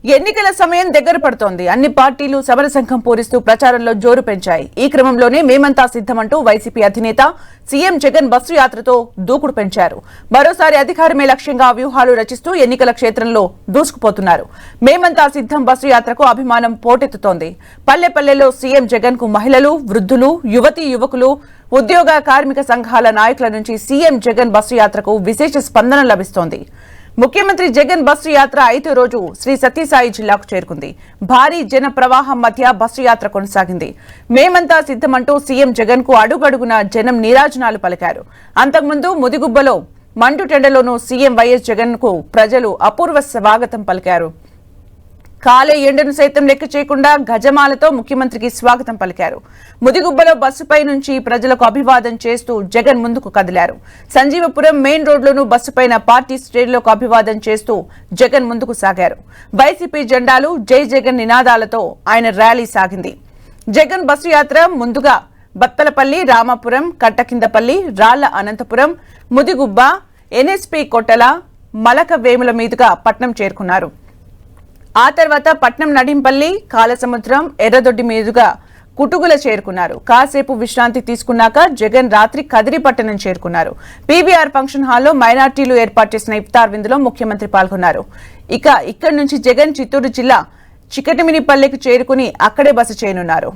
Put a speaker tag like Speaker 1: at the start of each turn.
Speaker 1: ఎన్నికల సమయం దగ్గర పడుతోంది. అన్ని పార్టీలు సమర సంఘం పూరిస్తూ ప్రచారంలో జోరు పెంచాయి. ఈ క్రమంలోనే మేమంతా సిద్ధమంటూ వైసీపీ అధినేత సీఎం జగన్ బస్సు యాత్రతో దూకుడు పెంచారు. మరోసారి అధికారమే లక్ష్యంగా వ్యూహాలు రచిస్తూ ఎన్నికల క్షేత్రంలో దూసుకుపోతున్నారు. మేమంతా సిద్ధం బస్సు యాత్రకు అభిమానం పోటెత్తుతోంది. పల్లె పల్లెలో సీఎం జగన్ కు మహిళలు, వృద్ధులు, యువతీ యువకులు, ఉద్యోగ కార్మిక సంఘాల నాయకుల నుంచి సీఎం జగన్ బస్సు యాత్రకు విశేష స్పందన లభిస్తోంది. ముఖ్యమంత్రి జగన్ బస్సు యాత్ర 5వ రోజు శ్రీ సత్యసాయి జిల్లాకు చేరుకుంది. భారీ జన ప్రవాహం మధ్య బస్సు యాత్ర కొనసాగింది. మేమంతా సిద్ధమంటూ సీఎం జగన్ కు అడుగడుగున జనం నీరాజనాలు పలికారు. అంతకుముందు ముదిగుబ్బలో మండుటెండలోనూ సీఎం వైఎస్ జగన్ కు ప్రజలు అపూర్వ స్వాగతం పలికారు. కాలే ఎండను సైతం లెక్క చేయకుండా గజమాలతో ముఖ్యమంత్రికి స్వాగతం పలికారు. ముదిగుబ్బలో బస్సుపై నుంచి ప్రజలకు అభివాదం చేస్తూ జగన్ ముందుకు కదిలారు. సంజీవపురం మెయిన్ రోడ్లోనూ బస్సుపైన పార్టీ శ్రేణులకు అభివాదం చేస్తూ జగన్ ముందుకు సాగారు. వైసీపీ జెండాలు, జై జగన్ నినాదాలతో ఆయన ర్యాలీ సాగింది. జగన్ బస్సు యాత్ర ముందుగా బత్తలపల్లి, రామాపురం, కట్టకిందపల్లి, రాళ్ల అనంతపురం, ముదిగుబ్బ, ఎన్ఎస్పీ కొట్టల, మలక వేముల మీదుగా పట్నం చేరుకున్నారు. ఆ తర్వాత పట్నం నడింపల్లి, కాలసముద్రం, ఎర్రదొడ్డి మీదుగా కుటుగుల చేరుకున్నారు. కాసేపు విశ్రాంతి తీసుకున్నాక జగన్ రాత్రి కదిరి పట్టణం చేరుకున్నారు. పీవీఆర్ ఫంక్షన్ హాల్లో మైనార్టీలు ఏర్పాటు చేసిన ఇఫ్తార్ విందులో ముఖ్యమంత్రి పాల్గొన్నారు. ఇక్కడి నుంచి జగన్ చిత్తూరు జిల్లా చికటిమినిపల్లెకు చేరుకుని అక్కడే బస చేయనున్నారు.